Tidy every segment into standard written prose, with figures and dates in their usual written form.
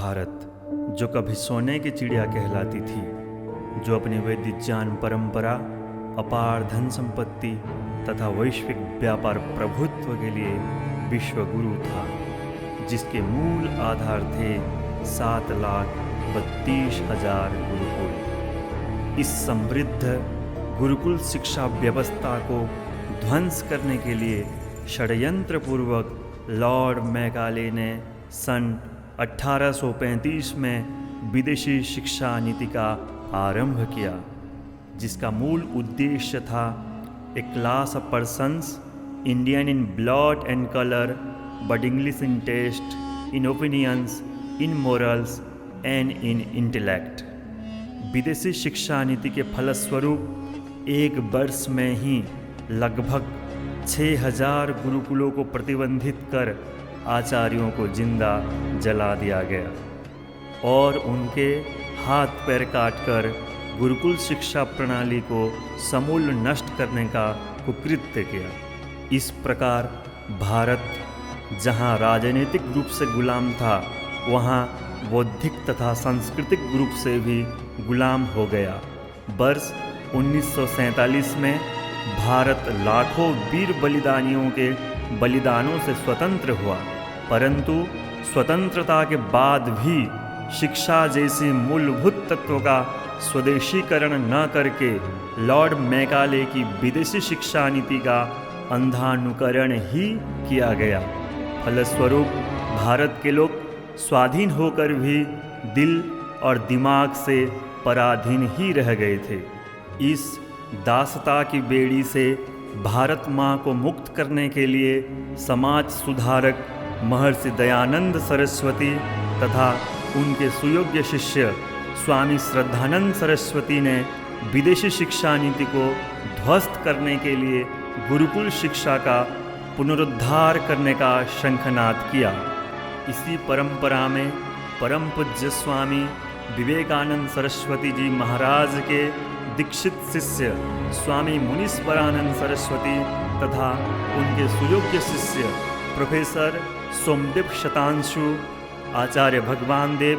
भारत, जो कभी सोने की चिड़िया कहलाती थी, जो अपनी वैदिक ज्ञान परंपरा, अपार धन संपत्ति तथा वैश्विक व्यापार प्रभुत्व के लिए विश्व गुरु था, जिसके मूल आधार थे 7,32,000 गुरुकुल। इस समृद्ध गुरुकुल शिक्षा व्यवस्था को ध्वंस करने के लिए षड्यंत्रपूर्वक लॉर्ड मैकाले ने सन 1835 में विदेशी शिक्षा नीति का आरंभ किया, जिसका मूल उद्देश्य था a class of persons Indian in blood and colour but English in taste, in opinions, in morals and in intellect. विदेशी शिक्षा नीति के फलस्वरूप एक वर्ष में ही लगभग 6,000 गुरुकुलों को प्रतिबंधित कर आचार्यों को जिंदा जला दिया गया और उनके हाथ पैर काटकर गुरुकुल शिक्षा प्रणाली को समूल नष्ट करने का कुकृत्य किया। इस प्रकार भारत, जहां राजनीतिक रूप से गुलाम था, वहां बौद्धिक तथा सांस्कृतिक रूप से भी गुलाम हो गया। वर्ष 1947 में भारत लाखों वीर बलिदानियों के बलिदानों से स्वतंत्र हुआ, परंतु स्वतंत्रता के बाद भी शिक्षा जैसे मूलभूत तत्वों का स्वदेशीकरण न करके लॉर्ड मैकाले की विदेशी शिक्षा नीति का अंधानुकरण ही किया गया। फलस्वरूप भारत के लोग स्वाधीन होकर भी दिल और दिमाग से पराधीन ही रह गए थे। इस दासता की बेड़ी से भारत माँ को मुक्त करने के लिए समाज सुधारक महर्षि दयानंद सरस्वती तथा उनके सुयोग्य शिष्य स्वामी श्रद्धानंद सरस्वती ने विदेशी शिक्षा नीति को ध्वस्त करने के लिए गुरुकुल शिक्षा का पुनरुद्धार करने का शंखनाद किया। इसी परंपरा में परम पूज्य स्वामी विवेकानंद सरस्वती जी महाराज के दीक्षित शिष्य स्वामी मुनीश्वरानंद सरस्वती तथा उनके सुयोग्य शिष्य प्रोफेसर सोमदेव शतांशु, आचार्य भगवान देव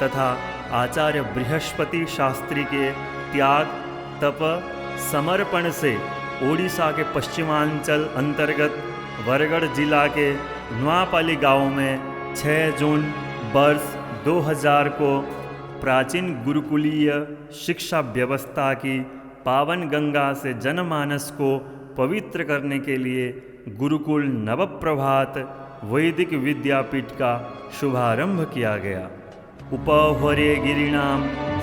तथा आचार्य बृहस्पति शास्त्री के त्याग, तप, समर्पण से ओडिशा के पश्चिमांचल अंतर्गत बरगढ़ जिला के नुआपाली गांव में 6 जून वर्ष 2000 को प्राचीन गुरुकुलीय शिक्षा व्यवस्था की पावन गंगा से जनमानस को पवित्र करने के लिए गुरुकुल नवप्रभात वैदिक विद्यापीठ का शुभारंभ किया गया। उपहरे गिरिणाम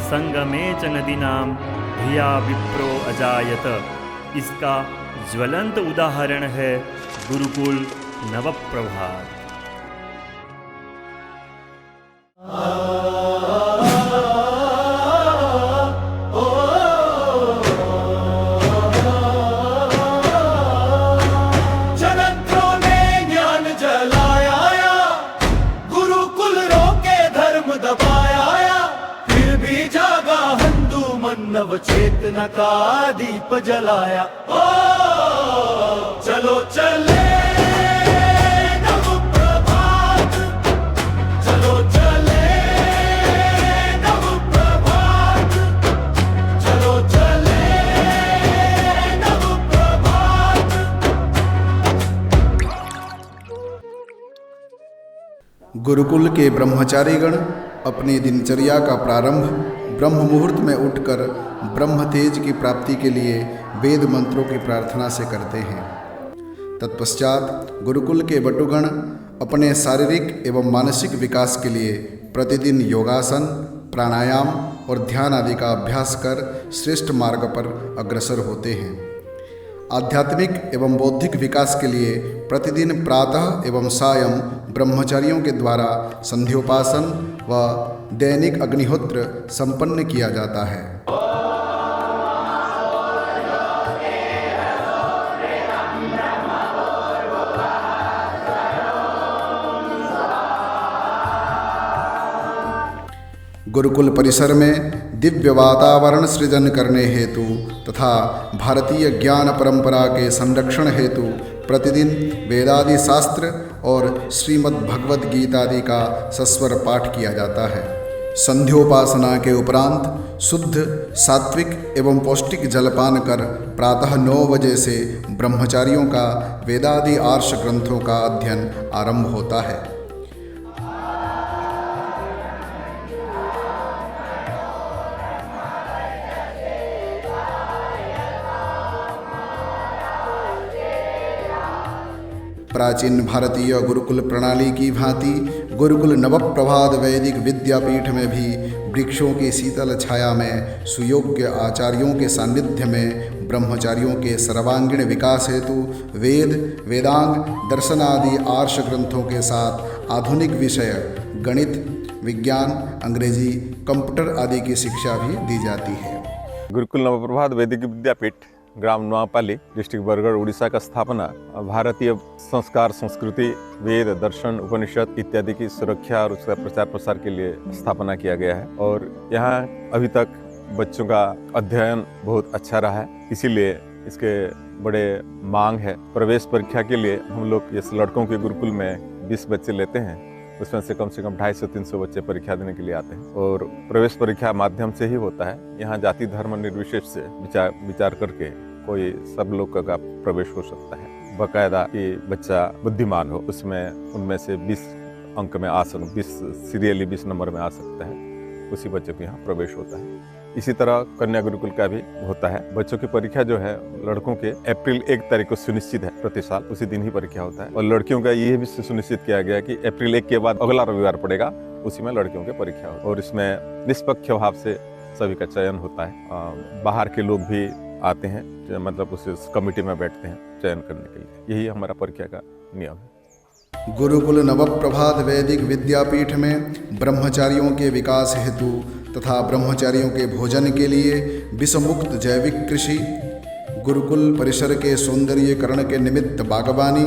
संगमे च नदीनाम धिया विप्रो अजायत। इसका ज्वलंत उदाहरण है गुरुकुल नवप्रभात। नव चेतना का दीप जलाया। ओ चलो चले नव प्रभात, चलो चले नव प्रभात, चलो चले नव प्रभात। गुरुकुल के ब्रह्मचारीगण अपनी दिनचर्या का प्रारंभ ब्रह्म मुहूर्त में उठकर ब्रह्म तेज की प्राप्ति के लिए वेद मंत्रों की प्रार्थना से करते हैं। तत्पश्चात गुरुकुल के बटुगण अपने शारीरिक एवं मानसिक विकास के लिए प्रतिदिन योगासन, प्राणायाम और ध्यान आदि का अभ्यास कर श्रेष्ठ मार्ग पर अग्रसर होते हैं। आध्यात्मिक एवं बौद्धिक विकास के लिए प्रतिदिन प्रातः एवं सायं ब्रह्मचारियों के द्वारा संध्योपासन व दैनिक अग्निहोत्र संपन्न किया जाता है। गुरुकुल परिसर में दिव्य वातावरण सृजन करने हेतु तथा भारतीय ज्ञान परंपरा के संरक्षण हेतु प्रतिदिन वेदादि शास्त्र और श्रीमद् भगवद गीता आदि का सस्वर पाठ किया जाता है। संध्योपासना के उपरांत शुद्ध सात्विक एवं पौष्टिक जलपान कर प्रातः 9 बजे से ब्रह्मचारियों का वेदादि आर्ष ग्रंथों का अध्ययन आरंभ होता है। प्राचीन भारतीय गुरुकुल प्रणाली की भांति गुरुकुल नवप्रभात वैदिक विद्यापीठ में भी वृक्षों की शीतल छाया में सुयोग्य आचार्यों के सानिध्य में ब्रह्मचारियों के सर्वांगीण विकास हेतु वेद, वेदांग, दर्शन आदि आर्ष ग्रंथों के साथ आधुनिक विषय गणित, विज्ञान, अंग्रेजी, कंप्यूटर आदि की शिक्षा भी दी जाती है। गुरुकुल नवप्रभात वैदिक विद्यापीठ ग्राम नवापाली डिस्ट्रिक्ट बरगढ़ उड़ीसा का स्थापना भारतीय संस्कार, संस्कृति, वेद, दर्शन, उपनिषद इत्यादि की सुरक्षा और उसका प्रचार प्रसार के लिए स्थापना किया गया है। और यहाँ अभी तक बच्चों का अध्ययन बहुत अच्छा रहा है, इसीलिए इसके बड़े मांग है। प्रवेश परीक्षा के लिए हम लोग इस लड़कों के गुरुकुल में 20 बच्चे लेते हैं, उसमें से कम 250-300 बच्चे परीक्षा देने के लिए आते हैं और प्रवेश परीक्षा माध्यम से ही होता है। यहाँ जाति धर्म निर्विशेष से विचार करके कोई सब लोग का प्रवेश हो सकता है। बाकायदा कि बच्चा बुद्धिमान हो, उसमें उनमें से 20 अंक में आ सकता, 20 नंबर में आ सकता है, उसी बच्चे को यहाँ प्रवेश होता है। इसी तरह कन्या गुरुकुल का भी होता है। बच्चों की परीक्षा जो है लड़कों के अप्रैल 1 तारीख को सुनिश्चित है, प्रति साल उसी दिन ही परीक्षा होता है। और लड़कियों का ये भी सुनिश्चित किया गया कि अप्रैल 1 के बाद अगला रविवार पड़ेगा, उसी में लड़कियों की परीक्षा हो। और इसमें निष्पक्ष भाव से सभी का चयन होता है। बाहर के लोग भी आते हैं, मतलब उस कमेटी में बैठते हैं चयन करने के लिए। यही हमारा परीक्षा का नियम है। गुरुकुल नवप्रभात वैदिक विद्यापीठ में ब्रह्मचारियों के विकास हेतु तथा ब्रह्मचारियों के भोजन के लिए विषमुक्त जैविक कृषि, गुरुकुल परिसर के सौंदर्यीकरण के निमित्त बागवानी,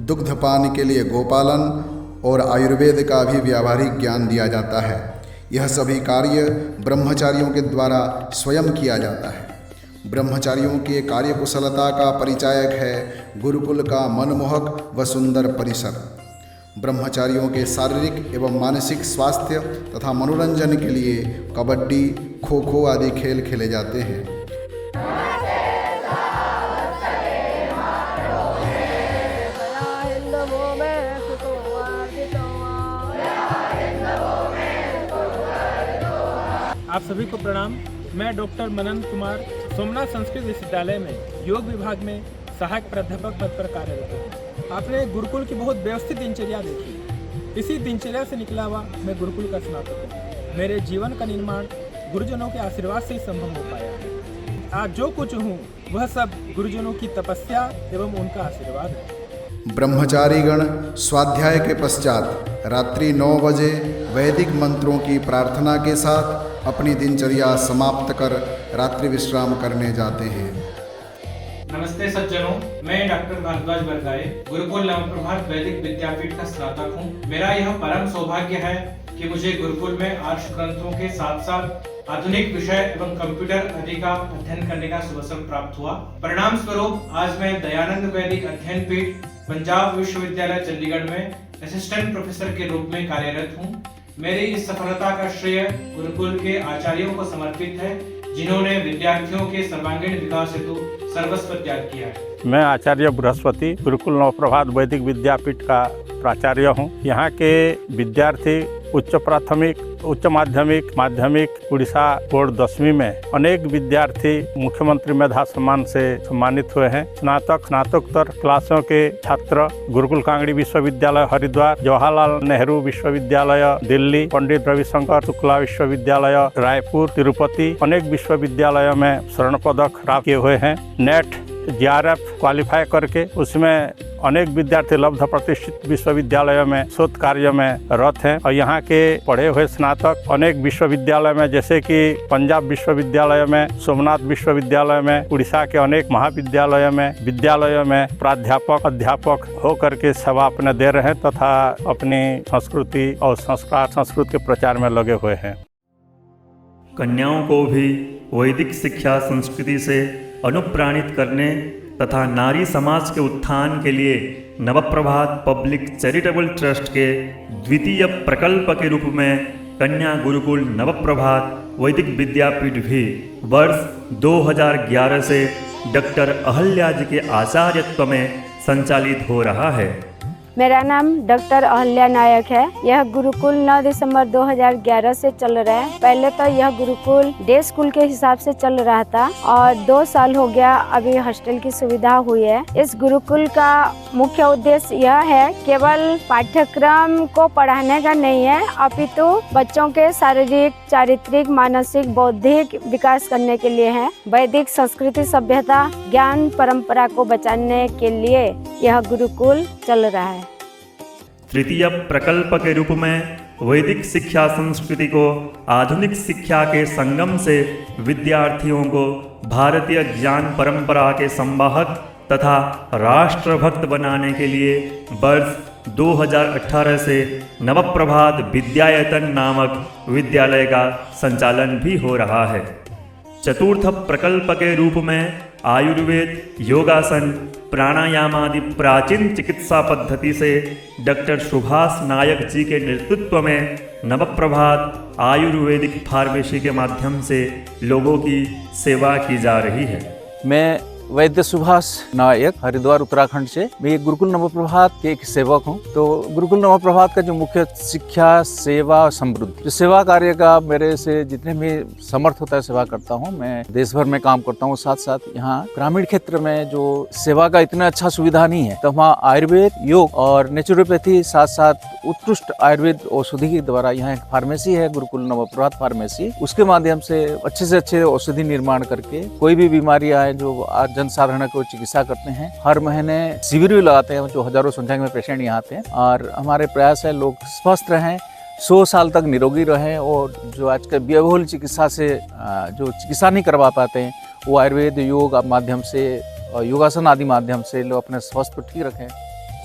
दुग्धपान के लिए गोपालन और आयुर्वेद का भी व्यावहारिक ज्ञान दिया जाता है। यह सभी कार्य ब्रह्मचारियों के द्वारा स्वयं किया जाता है। ब्रह्मचारियों के कार्यकुशलता का परिचायक है गुरुकुल का मनमोहक व सुंदर परिसर। ब्रह्मचारियों के शारीरिक एवं मानसिक स्वास्थ्य तथा मनोरंजन के लिए कबड्डी, खो खो आदि खेल खेले जाते हैं। आप सभी को प्रणाम। मैं डॉक्टर मनन कुमार सोमनाथ संस्कृत विश्वविद्यालय में योग विभाग में सहायक प्राध्यापक पद पर कार्यरत हूँ। आपने गुरुकुल की बहुत व्यवस्थित दिनचर्या देखी। इसी दिनचर्या से निकला हुआ मैं गुरुकुल का स्नातक हूँ। मेरे जीवन का निर्माण गुरुजनों के आशीर्वाद से ही संभव हो पाया है। आज जो कुछ हूँ वह सब गुरुजनों की तपस्या एवं उनका आशीर्वाद है। ब्रह्मचारीगण स्वाध्याय के पश्चात रात्रि 9 बजे वैदिक मंत्रों की प्रार्थना के साथ अपनी दिनचर्या समाप्त कर रात्रि विश्राम करने जाते हैं। नमस्ते सज्जनों, मैं डॉक्टर भारद्वाज बरगाए गुरुकुल नवप्रभात वैदिक विद्यापीठ का स्नातक हूँ। मेरा यह परम सौभाग्य है कि मुझे गुरुकुल में आर्ष ग्रंथों के साथ साथ आधुनिक विषय एवं कंप्यूटर आदि का अध्ययन करने का सुअवसर प्राप्त हुआ। परिणाम स्वरूप आज मैं दयानंद वैदिक अध्ययन पीठ पंजाब विश्वविद्यालय चंडीगढ़ में असिस्टेंट प्रोफेसर के रूप में कार्यरत हूँ। मेरी इस सफलता का श्रेय गुरुकुल के आचार्यों को समर्पित है, जिन्होंने विद्यार्थियों के सर्वांगीण विकास हेतु सर्वस्व त्याग किया है। मैं आचार्य बृहस्पति गुरुकुल नवप्रभात वैदिक विद्यापीठ का प्राचार्य हूँ। यहाँ के विद्यार्थी उच्च प्राथमिक, उच्च माध्यमिक, माध्यमिक उड़ीसा बोर्ड 10वीं में अनेक विद्यार्थी मुख्यमंत्री मेधा सम्मान से सम्मानित हुए हैं। स्नातकोत्तर क्लासों के छात्र गुरुकुल कांगड़ी विश्वविद्यालय हरिद्वार, जवाहरलाल नेहरू विश्वविद्यालय दिल्ली, पंडित रविशंकर शुक्ला विश्वविद्यालय रायपुर, तिरुपति अनेक विश्वविद्यालयों में स्वर्ण पदक प्राप्त किए हुए हैं। नेट JRF क्वालिफाई करके उसमें अनेक विद्यार्थी लब्ध प्रतिष्ठित विश्वविद्यालयों में शोध कार्य में रत हैं। और यहाँ के पढ़े हुए स्नातक अनेक विश्वविद्यालय में, जैसे कि पंजाब विश्वविद्यालय में, सोमनाथ विश्वविद्यालय में, उड़ीसा के अनेक विद्यालयों में प्राध्यापक अध्यापक हो करके सेवा अपने दे रहे हैं तथा अपनी संस्कृति और संस्कृत के प्रचार में लगे हुए हैं। कन्याओं को भी वैदिक शिक्षा संस्कृति से अनुप्राणित करने तथा नारी समाज के उत्थान के लिए नवप्रभात पब्लिक चैरिटेबल ट्रस्ट के द्वितीय प्रकल्प के रूप में कन्या गुरुकुल नवप्रभात वैदिक विद्यापीठ भी वर्ष 2011 से डॉक्टर अहल्या जी के आचार्यत्व में संचालित हो रहा है। मेरा नाम डॉक्टर अहल्या नायक है। यह गुरुकुल 9 दिसंबर 2011 से चल रहा है। पहले तो यह गुरुकुल डे स्कूल के हिसाब से चल रहा था और 2 साल हो गया अभी हॉस्टल की सुविधा हुई है। इस गुरुकुल का मुख्य उद्देश्य यह है केवल पाठ्यक्रम को पढ़ाने का नहीं है, अपितु बच्चों के शारीरिक, चारित्रिक, मानसिक, बौद्धिक विकास करने के लिए है। वैदिक संस्कृति, सभ्यता, ज्ञान, परंपरा को बचाने के लिए यह गुरुकुल चल रहा है। तृतीय प्रकल्प के रूप में वैदिक शिक्षा संस्कृति को आधुनिक शिक्षा के संगम से विद्यार्थियों को भारतीय ज्ञान परंपरा के संवाहक तथा राष्ट्रभक्त बनाने के लिए वर्ष 2018 से नवप्रभात विद्यायतन नामक विद्यालय का संचालन भी हो रहा है। चतुर्थ प्रकल्प के रूप में आयुर्वेद, योगासन, प्राणायाम आदि प्राचीन चिकित्सा पद्धति से डॉक्टर सुभाष नायक जी के नेतृत्व में नवप्रभात आयुर्वेदिक फार्मेसी के माध्यम से लोगों की सेवा की जा रही है। मैं वैद्य सुभाष नायक हरिद्वार उत्तराखंड से, मैं गुरुकुल नवप्रभात के एक सेवक हूँ। तो गुरुकुल नवप्रभात का जो मुख्य शिक्षा, सेवा, समृद्धि, जो सेवा कार्य का मेरे से जितने भी समर्थ होता है सेवा करता हूँ। मैं देश भर में काम करता हूँ, साथ साथ यहाँ ग्रामीण क्षेत्र में जो सेवा का इतना अच्छा सुविधा नहीं है, तो वहाँ आयुर्वेद, योग और नेचुरोपैथी, साथ साथ उत्कृष्ट आयुर्वेद औषधि के द्वारा यहाँ एक फार्मेसी है, गुरुकुल नवप्रभात फार्मेसी। उसके माध्यम से अच्छे औषधि निर्माण करके कोई भी बीमारी आए जो जनसाधारण को चिकित्सा करते हैं। हर महीने शिविर भी लगाते हैं जो हजारों संख्या में पेशेंट यहाँ आते हैं और हमारे प्रयास है लोग स्वस्थ रहें, 100 साल तक निरोगी रहें और जो आज के व्यवहुल चिकित्सा से जो चिकित्सा नहीं करवा पाते हैं वो आयुर्वेद, योग माध्यम से, योगासन आदि माध्यम से लोग अपने स्वास्थ्य को ठीक रखें।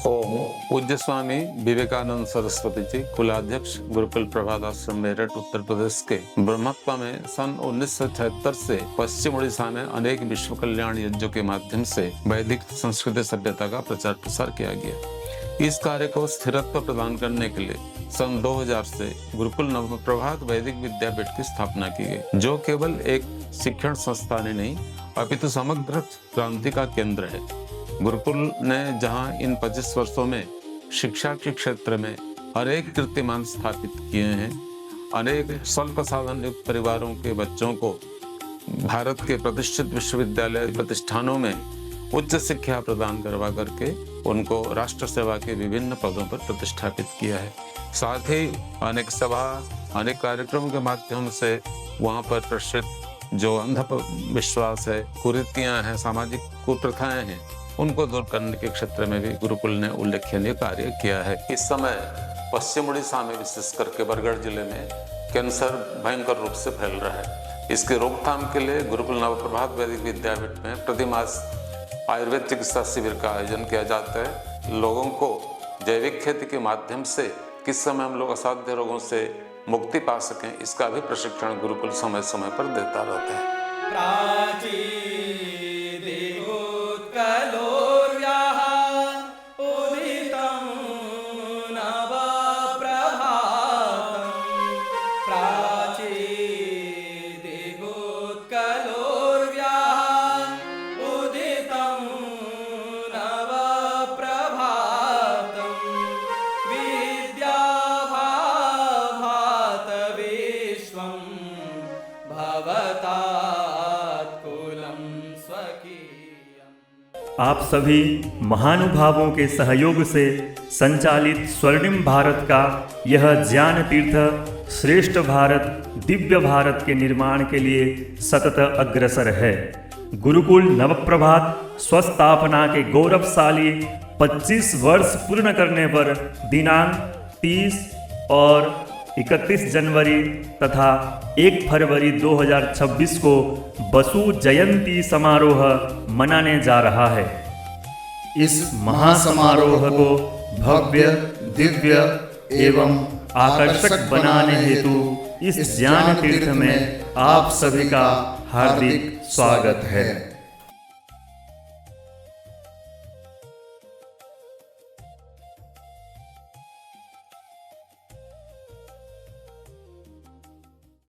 ओम पूज्य स्वामी विवेकानंद सरस्वती जी, कुलाध्यक्ष गुरुकुल प्रभात आश्रम मेरठ उत्तर प्रदेश के ब्रह्मत्वा में सन 1976 से पश्चिम उड़ीसा में अनेक विश्व कल्याण यज्ञों के माध्यम से वैदिक संस्कृति सभ्यता का प्रचार प्रसार किया गया। इस कार्य को स्थिरत्व प्रदान करने के लिए सन 2000 से गुरुकुल नवप्रभात वैदिक विद्यापीठ की स्थापना की गई, जो केवल एक शिक्षण संस्थान ही नहीं अपितु समग्र क्रांति का केंद्र है। गुरुकुल ने जहां इन 25 वर्षों में शिक्षा के क्षेत्र में अनेक कीर्तिमान स्थापित किए हैं, अनेक स्वल्प साधन युक्त परिवारों के बच्चों को भारत के प्रतिष्ठित विश्वविद्यालय प्रतिष्ठानों में उच्च शिक्षा प्रदान करवा करके उनको राष्ट्र सेवा के विभिन्न पदों पर प्रतिष्ठापित किया है। साथ ही अनेक सभा, अनेक कार्यक्रमों के माध्यम से वहाँ पर प्रचलित जो अंधविश्वास है, कुरीतियाँ हैं, सामाजिक कुप्रथाएं हैं, उनको दूर करने के क्षेत्र में भी गुरुकुल ने उल्लेखनीय कार्य किया है। इस समय पश्चिम उड़ीसा में विशेष करके बरगढ़ जिले में कैंसर भयंकर रूप से फैल रहा है। इसके रोकथाम के लिए गुरुकुल नवप्रभात वैदिक विद्यापीठ में प्रतिमास आयुर्वेद चिकित्सा शिविर का आयोजन किया जाता है। लोगों को जैविक खेती के माध्यम से किस समय हम लोग असाध्य रोगों से मुक्ति पा सकें, इसका भी प्रशिक्षण गुरुकुल समय समय पर देता रहता है। आप सभी महानुभावों के सहयोग से संचालित स्वर्णिम भारत का यह ज्ञान तीर्थ श्रेष्ठ भारत, दिव्य भारत के निर्माण के लिए सतत अग्रसर है। गुरुकुल नवप्रभात स्वस्थापना के गौरवशाली 25 वर्ष पूर्ण करने पर दिनांक 30 और 31 जनवरी तथा 1 फरवरी 2026 को बसु जयंती समारोह मनाने जा रहा है। इस महासमारोह को भव्य, दिव्य एवं आकर्षक बनाने हेतु इस ज्ञान तीर्थ में आप सभी का हार्दिक स्वागत है।